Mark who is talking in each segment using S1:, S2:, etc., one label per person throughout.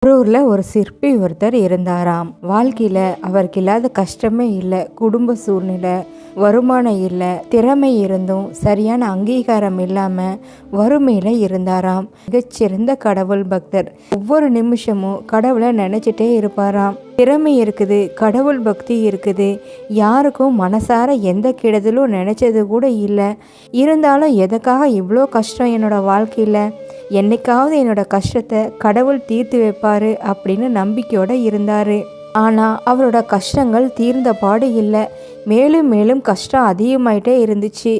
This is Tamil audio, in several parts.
S1: ஒரு ஊரில் ஒரு சிற்பி ஒருத்தர் இருந்தாராம். வாழ்க்கையில் அவருக்கு இல்லாத கஷ்டமே இல்லை. குடும்ப சூழ்நிலை, வருமானம் இல்லை, திறமை இருந்தும் சரியான அங்கீகாரம் இல்லாமல் வறுமையில் இருந்தாராம். மிகச்சிறந்த கடவுள் பக்தர். ஒவ்வொரு நிமிஷமும் கடவுளை நினச்சிட்டே இருப்பாராம். திறமை இருக்குது, கடவுள் பக்தி இருக்குது, யாருக்கும் மனசார எந்த கெடுதலும் நினச்சது கூட இல்லை. இருந்தாலும் எதுக்காக இவ்வளோ கஷ்டம் என்னோட வாழ்க்கையில், என்னைக்காவது என்னோட கஷ்டத்தை கடவுள் தீர்த்து வைப்பாரு அப்படின்னு நம்பிக்கையோடு இருந்தார். ஆனால் அவரோட கஷ்டங்கள் தீர்ந்த பாடு இல்லை. மேலும் மேலும் கஷ்டம் அதிகமாயிட்டே இருந்துச்சு.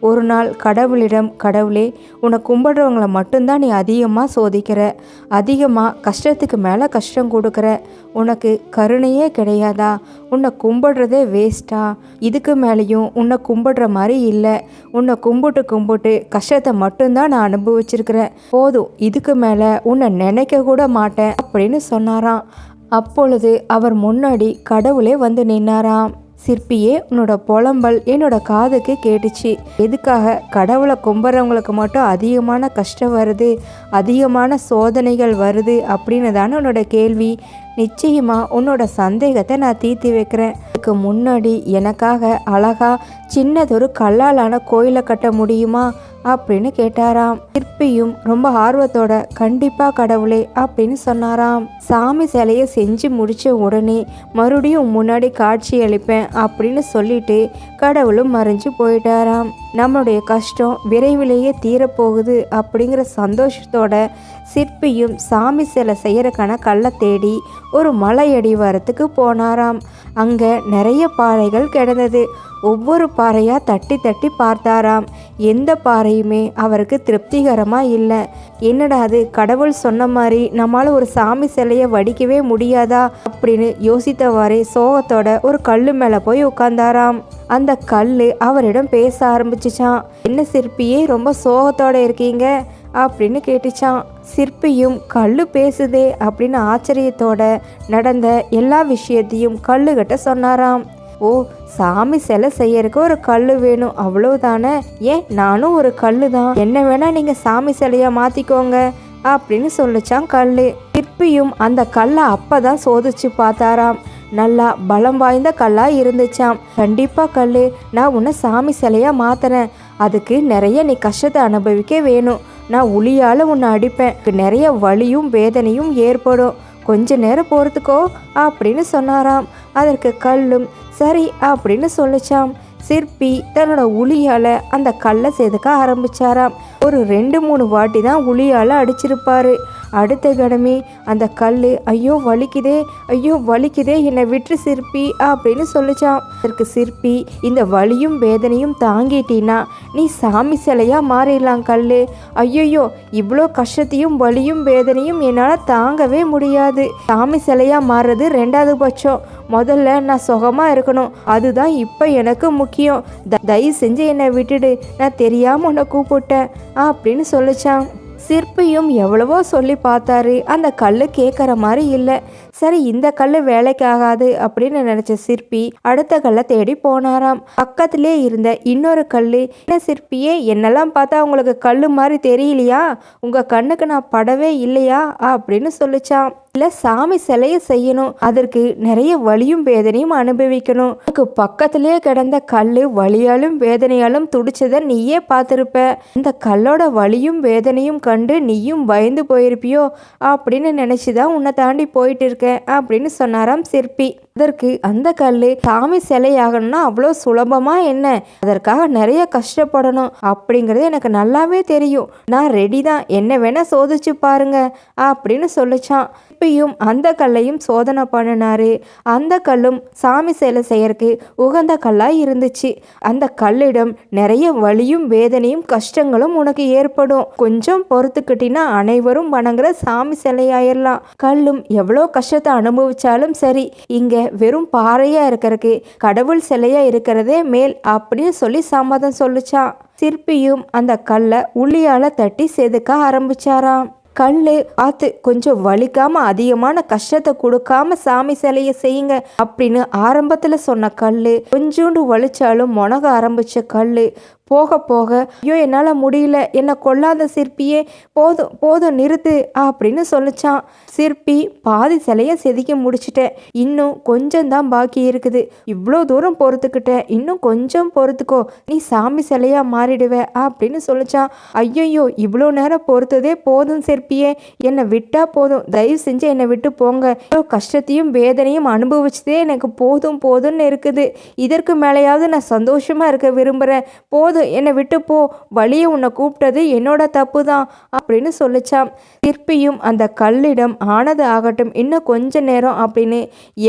S1: ஒரு நாள் கடவுளிடம், கடவுளே, உன்னை கும்பிடுறவங்கள மட்டும்தான் நீ அதிகமாக சோதிக்கிற, அதிகமாக கஷ்டத்துக்கு மேலே கஷ்டம் கொடுக்குற, உனக்கு கருணையே கிடையாதா? உன்னை கும்பிடுறதே வேஸ்ட்டா? இதுக்கு மேலேயும் உன்னை கும்பிடுற மாதிரி இல்லை. உன்னை கும்பிட்டு கஷ்டத்தை மட்டும்தான் நான் அனுபவிச்சிருக்கிறேன். போதும், இதுக்கு மேலே உன்னை நினைக்க கூட மாட்டேன் அப்படின்னு சொன்னாராம். அப்பொழுது அவர் முன்னாடி கடவுளே வந்து நின்னாராம். சிற்பியே, உன்னோட புலம்பல் என்னோட காதுக்கு கேட்டுச்சு. எதுக்காக கடவுளை கும்பிட்றவங்களுக்கு மட்டும் அதிகமான கஷ்டம் வருது, அதிகமான சோதனைகள் வருது அப்படின்னு தானே உன்னோட கேள்வி. நிச்சயமாக உன்னோட சந்தேகத்தை நான் தீர்த்து வைக்கிறேன். அதுக்கு முன்னாடி எனக்காக அழகா சின்னதொரு கல்லாலான கோயிலை கட்ட முடியுமா அப்படின்னு கேட்டாராம். சிற்பியும் ரொம்ப ஆர்வத்தோட, கண்டிப்பா கடவுளே அப்படின்னு சொன்னாராம். சாமி சிலையை செஞ்சு முடிச்ச உடனே மறுபடியும் முன்னாடி காட்சி அளிப்பேன் அப்படின்னு சொல்லிட்டு கடவுளும் மறைஞ்சு போயிட்டாராம். நம்மளுடைய கஷ்டம் விரைவிலேயே தீரப்போகுது அப்படிங்கிற சந்தோஷத்தோட சிற்பியும் சாமி சிலை செய்யறக்கான கல்லை தேடி ஒரு மலை அடிவாரத்துக்கு போனாராம். அங்கே நிறைய பாறைகள் கிடந்தது. ஒவ்வொரு பாறையாக தட்டி தட்டி பார்த்தாராம். எந்த பாறையுமே அவருக்கு திருப்திகரமாக இல்லை. என்னடா அது, கடவுள் சொன்ன மாதிரி நம்மளால் ஒரு சாமி சிலையை வடிக்கவே முடியாதா அப்படின்னு யோசித்தவாறே சோகத்தோட ஒரு கல் மேலே போய் உட்கார்ந்தாராம். அந்த கல் அவரிடம் பேச ஆரம்பிச்சிச்சான். என்ன சிற்பியே, ரொம்ப சோகத்தோட இருக்கீங்க அப்படின்னு கேட்டுச்சான். சிற்பியும் கல்லு பேசுதே அப்படின்னு ஆச்சரியத்தோட நடந்த எல்லா விஷயத்தையும் கல்லுகிட்ட சொன்னாராம். ஓ, சாமி சிலை செய்யறதுக்கு ஒரு கல் வேணும், அவ்வளவுதானே? ஏன், நானும் ஒரு கல்லு தான், என்ன வேணா நீங்க சாமி சிலையா மாத்திக்கோங்க அப்படின்னு சொல்லிச்சான் கல்லு. சிற்பியும் அந்த கல்லை அப்பதான் சோதிச்சு பார்த்தாராம். நல்லா பலம் வாய்ந்த கல்லா இருந்துச்சாம். கண்டிப்பா கல்லு, நான் உன்னை சாமி சிலையா மாத்தினேன். அதுக்கு நிறைய நீ கஷ்டத்தை அனுபவிக்க வேணும். நான் உளியால உன்னை அடிப்பேன், நிறைய வலியும் வேதனையும் ஏற்படும், கொஞ்ச நேரம் போறதுக்கோ அப்படின்னு சொன்னாராம். அதற்கு கல்லும் சரி அப்படின்னு சொல்லிச்சாம். சிற்பி தன்னோட உளியால அந்த கல்லை செதுக்க ஆரம்பிச்சாராம். ஒரு 2-3 வாட்டி தான் உளியால அடிச்சிருப்பாரு. அடுத்த கணமே அந்த கல், ஐயோ வலிக்குதே, ஐயோ வலிக்குதே, என்னை விட்டு சிற்பி அப்படின்னு சொல்லிச்சான். அதற்கு சிற்பி, இந்த வலியும் வேதனையும் தாங்கிட்டீன்னா நீ சாமி சிலையா மாறிடலாம் கல்லு. ஐயோ, இவ்வளோ கஷ்டத்தையும் வலியும் வேதனையும் என்னால் தாங்கவே முடியாது. சாமி சிலையா மாறுறது 2வது பட்சம். முதல்ல நான் சுகமாக இருக்கணும், அதுதான் இப்போ எனக்கு முக்கியம். தயவு செஞ்சு என்னை விட்டுடு, நான் தெரியாமல் உன்னை கூப்பிட்டேன் அப்படின்னு சொல்லிச்சான். சிற்பியும் எவ்வளவோ சொல்லி பார்த்தாரு. அந்த கல் கேட்குற மாதிரி இல்லை. சரி, இந்த கல் வேலைக்கு ஆகாது அப்படின்னு நினைச்ச சிற்பி அடுத்த கல்லை தேடி போனாராம். பக்கத்திலே இருந்த இன்னொரு கல், என்ன சிற்பியே, என்னெல்லாம் பார்த்தா உங்களுக்கு கல் மாதிரி தெரியலையா? உங்க கண்ணுக்கு நான் படவே இல்லையா அப்படின்னு சொல்லிச்சான். இல்லை, சாமி சிலையை செய்யணும், அதற்கு நிறைய வலியும் வேதனையும் அனுபவிக்கணும். அதுக்கு பக்கத்திலே கிடந்த கல் வலியாலும் வேதனையாலும் துடிச்சதை நீயே பார்த்துருப்ப. அந்த கல்லோட வலியும் வேதனையும் கண்டு நீயும் பயந்து போயிருப்பியோ அப்படின்னு நினைச்சுதான் உன்னை தாண்டி போயிட்டு இருக்க அப்படின்னு சொன்னாராம் சிற்பி. அதற்கு அந்த கல், சாமி சிலையாகணும்னா அவ்வளோ சுலபமா என்ன? அதற்காக நிறைய கஷ்டப்படணும் அப்படிங்கிறது எனக்கு நல்லாவே தெரியும். நான் ரெடி தான், என்ன வேணா சோதிச்சு பாருங்க அப்படின்னு சொல்லிச்சான். சிற்பியும் அந்த கல்லையும் சோதனை பண்ணினாரு. அந்த கல்லும் சாமி சிலை செய்யறதுக்கு உகந்த கல்லாய் இருந்துச்சு. அந்த கல்லிடம் நிறைய வலியும் வேதனையும் கஷ்டங்களும் உனக்கு ஏற்படும், கொஞ்சம் பொறுத்துக்கிட்டினா அனைவரும் வணங்குற சாமி சிலையாயிரலாம். கல்லும் எவ்வளோ கஷ்டத்தை அனுபவிச்சாலும் சரி, இங்க வெறும் பாறையா இருக்கிறதுக்கு கடவுள் சிலையா இருக்கிறதே மேல் அப்படின்னு சொல்லி சம்மதம் சொல்லிச்சான். சிற்பியும் அந்த கல்லை உளியால தட்டி செதுக்க ஆரம்பிச்சாராம். கல் பார்த்து கொஞ்சம் வலிக்காம அதிகமான கஷ்டத்தை கொடுக்காம சாமி சிலையை செய்யுங்க அப்படின்னு ஆரம்பத்தில் சொன்ன கல் கொஞ்சோண்டு வலிச்சாலும் முனக ஆரம்பிச்ச கல் போக போக ஐயோ என்னால் முடியல, என்னை கொல்லாத சிற்பியே, போதும் போதும் நிறுத்து அப்படின்னு சொல்லிச்சான். சிற்பி பாதி சிலையை செதுக்கி முடிச்சிட்டேன், இன்னும் கொஞ்சம் தான் பாக்கி இருக்குது, இவ்வளோ தூரம் பொறுத்துக்கிட்டேன், இன்னும் கொஞ்சம் பொறுத்துக்கோ, நீ சாமி சிலையா மாறிடுவ அப்படின்னு சொல்லிச்சான். ஐயோ இவ்வளோ நேரம் பொறுத்ததே போதும் சிற்பியே, என்னை விட்டா போதும், தயவு செஞ்சு என்னை விட்டு போங்க, கஷ்டத்தையும் வேதனையும் அனுபவிச்சதே எனக்கு போதும் போதும்னு இருக்குது, இதற்கு மேலேயாவது நான் சந்தோஷமா இருக்க விரும்புகிறேன், போதும் என்னை விட்டு போ, வழியை உன்னை கூப்பிட்டது என்னோட தப்பு தான் அப்படின்னு சொல்லிச்சான். சிற்பியும் அந்த கல்லிடம் ஆனது ஆகட்டும், இன்னும் கொஞ்ச நேரம் அப்படின்னு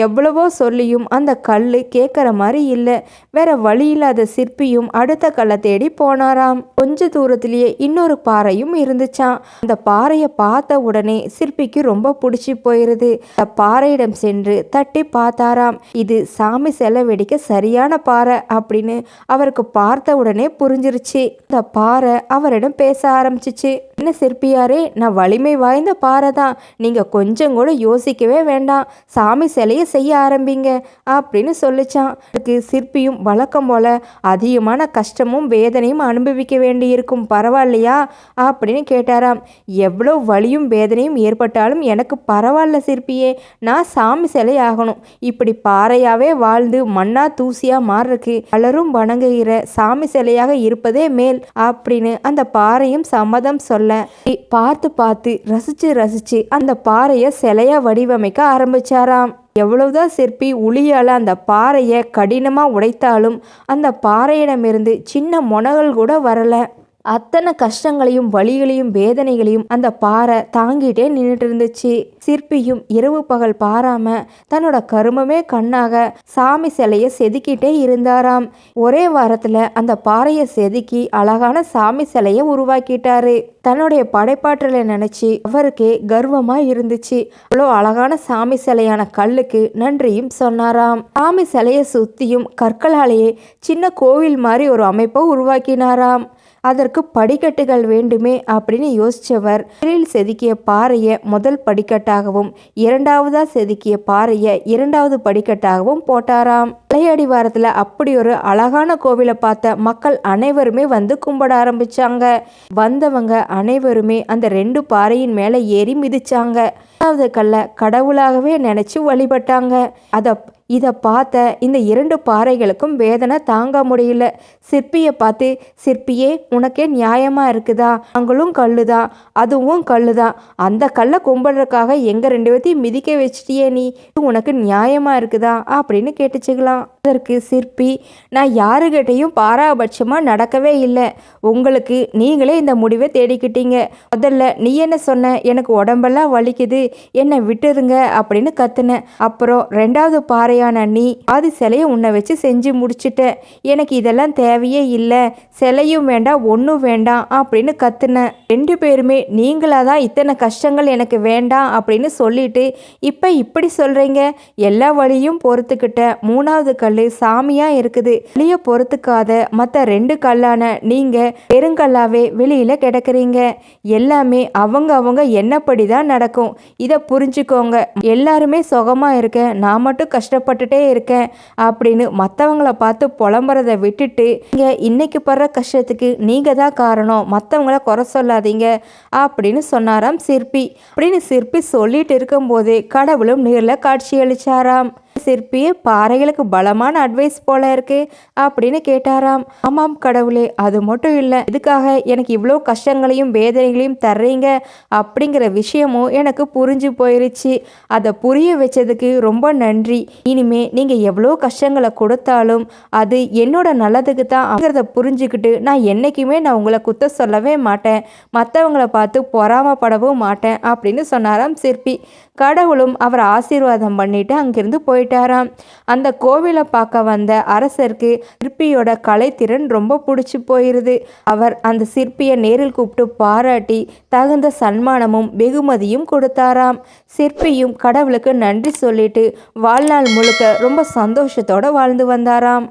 S1: எவ்வளவோ சொல்லியும் அந்த கல் கேட்குற மாதிரி இல்லை. வேற வழி இல்லாத சிற்பியும் அடுத்த கல்லை தேடி போனாராம். கொஞ்ச தூரத்திலேயே இன்னொரு பாறையும் இருந்துச்சான். அந்த பாறையை பார்த்த உடனே சிற்பிக்கு ரொம்ப பிடிச்சி போயிருது. அந்த பாறையிடம் சென்று தட்டி பார்த்தாராம். இது சாமி சிலை வெடிக்க சரியான பாறை அப்படின்னு அவருக்கு பார்த்த உடனே புரிஞ்சிருச்சு. அந்த பாறை அவரிடம் பேச ஆரம்பிச்சிச்சு. என்ன சிற்பியாரே, நான் வலிமை வாய்ந்த பாறை தான், நீங்க கொஞ்சம் கூட யோசிக்கவே வேண்டாம், சாமி சிலையை செய்ய ஆரம்பிங்க அப்படின்னு சொல்லிச்சான். அதுக்கு சிற்பியும் வழக்கம் போல அதிகமான கஷ்டமும் வேதனையும் அனுபவிக்க வேண்டி இருக்கும், பரவாயில்லையா அப்படின்னு கேட்டாராம். எவ்வளோ வலியும் வேதனையும் ஏற்பட்டாலும் எனக்கு பரவாயில்ல சிற்பியே, நான் சாமி சிலை ஆகணும், இப்படி பாறையாவே வாழ்ந்து மண்ணா தூசியா மாறுறதுக்கு பலரும் வணங்குகிற சாமி சிலையாக இருப்பதே மேல் அப்படின்னு அந்த பாறையும் சம்மதம் சொல்ல பார்த்து பார்த்து ரசிச்சு அந்த பாறையை சிலையா வடிவமைக்க ஆரம்பிச்சாராம். எவ்வளவுதான் சிற்பி உளியால் அந்த பாறையை கடினமாக உடைத்தாலும் அந்த பாறையிடமிருந்து சின்ன முனகள் கூட வரல. அத்தனை கஷ்டங்களையும் வலிகளையும் வேதனைகளையும் அந்த பாறை தாங்கிட்டே நின்றுட்டு இருந்துச்சு. சிற்பியும் இரவு பகல் பாராம தன்னோட கருமமே கண்ணாக சாமி சிலையை செதுக்கிட்டே இருந்தாராம். ஒரே வாரத்துல அந்த பாறையை செதுக்கி அழகான சாமி சிலையை உருவாக்கிட்டாரு. தன்னுடைய படைப்பாற்றலை நினைச்சு அவருக்கே கர்வமா இருந்துச்சு. அவ்வளோ அழகான சாமி சிலையான கல்லுக்கு நன்றியும் சொன்னாராம். சாமி சிலையை சுத்தியும் கற்களாலேயே சின்ன கோவில் மாதிரி ஒரு அமைப்பை உருவாக்கினாராம். அதற்கு படிக்கட்டுகள் வேண்டுமே அப்படின்னு யோசிச்சவர் செதுக்கிய பாறையை முதல் படிக்கட்டாகவும் இரண்டாவதா செதுக்கிய பாறையை இரண்டாவது படிக்கட்டாகவும் போட்டாராம். மலையடிவாரத்தில் அப்படி ஒரு அழகான கோவிலை பார்த்த மக்கள் அனைவருமே வந்து கும்பிட ஆரம்பிச்சாங்க. வந்தவங்க அனைவருமே அந்த 2 பாறையின் மேலே ஏறி மிதிச்சாங்க. இரண்டாவது கல்லை கடவுளாகவே நினைச்சு வழிபட்டாங்க. இதை பார்த்த இந்த 2 பாறைகளுக்கும் வேதனை தாங்க முடியல. சிற்பியை பார்த்து, சிற்பியே உனக்கே நியாயமா இருக்குதா, நாங்களும் கல்லுதான் அதுவும் கல்லுதான், அந்த கல்லை கும்பிடுறதுக்காக எங்க 2 பேர்த்தையும் மிதிக்க வச்சிட்டியே, நீ உனக்கு நியாயமா இருக்குதா அப்படின்னு கேட்டுச்சுக்கலாம். அதற்கு சிற்பி, நான் யாருகிட்டையும் பாராபட்சமாக நடக்கவே இல்லை, உங்களுக்கு நீங்களே இந்த முடிவை தேடிக்கிட்டீங்க, முதல்ல நீ என்ன சொன்ன, எனக்கு உடம்பெல்லாம் வலிக்குது என்னை விட்டுருங்க அப்படின்னு கத்துன, அப்புறம் 2வது பாறையான நீ ஆதி சிலையை உன்னை வச்சு செஞ்சு முடிச்சுட்ட, எனக்கு இதெல்லாம் தேவையே இல்லை, சிலையும் வேண்டாம் ஒன்றும் வேண்டாம் அப்படின்னு கத்துன. 2 பேருமே நீங்களாக தான் இத்தனை கஷ்டங்கள் எனக்கு வேண்டாம் அப்படின்னு சொல்லிட்டு இப்போ இப்படி சொல்கிறீங்க. எல்லா வழியும் பொறுத்துக்கிட்ட 3வது கல் சாமியா இருக்குது, வெளிய பொறுத்துக்காத மற்ற 2 கல்லான நீங்க பெருங்கல்லாவே வெளியில கிடக்குறீங்க. எல்லாமே அவங்க என்னப்படி தான் நடக்கும், இதை புரிஞ்சுக்கோங்க. எல்லாருமே சுகமா இருக்க, நான் மட்டும் கஷ்டப்பட்டுட்டே இருக்கேன் அப்படின்னு மற்றவங்கள பார்த்து புலம்புறதை விட்டுட்டு இங்க இன்னைக்கு படுற கஷ்டத்துக்கு நீங்க தான் காரணம், மற்றவங்கள குறை சொல்லாதீங்க அப்படின்னு சொன்னாராம் சிற்பி. அப்படின்னு சிற்பி சொல்லிட்டு இருக்கும் போதே கடவுளும் நேரில் காட்சி அளிச்சாராம். சிற்பி, பாறைகளுக்கு பலமான அட்வைஸ் போல இருக்கு அப்படின்னு கேட்டாராம். ஆமாம் கடவுளே, அது மட்டும் இல்லை, இதுக்காக எனக்கு இவ்வளோ கஷ்டங்களையும் வேதனைகளையும் தர்றீங்க அப்படிங்கிற விஷயமும் எனக்கு புரிஞ்சு போயிருச்சு, அதை புரிய வச்சதுக்கு ரொம்ப நன்றி. இனிமே நீங்க எவ்வளோ கஷ்டங்களை கொடுத்தாலும் அது என்னோட நல்லதுக்கு தான் அப்படிங்கிறத புரிஞ்சுக்கிட்டு நான் என்னைக்குமே நான் உங்களை குத்த சொல்லவே மாட்டேன், மற்றவங்களை பார்த்து பொறாமப்படவும் மாட்டேன் அப்படின்னு சொன்னாராம் சிற்பி. கடவுளும் அவர் ஆசீர்வாதம் பண்ணிட்டு அங்கிருந்து போயிட்டாராம். அந்த கோவிலை பார்க்க வந்த அரசருக்கு சிற்பியோட கலைத்திறன் ரொம்ப பிடிச்சி போயிருது. அவர் அந்த சிற்பியை நேரில் கூப்பிட்டு பாராட்டி தகுந்த சன்மானமும் வெகுமதியும் கொடுத்தாராம். சிற்பியும் கடவுளுக்கு நன்றி சொல்லிட்டு வாழ்நாள் முழுக்க ரொம்ப சந்தோஷத்தோட வாழ்ந்து வந்தாராம்.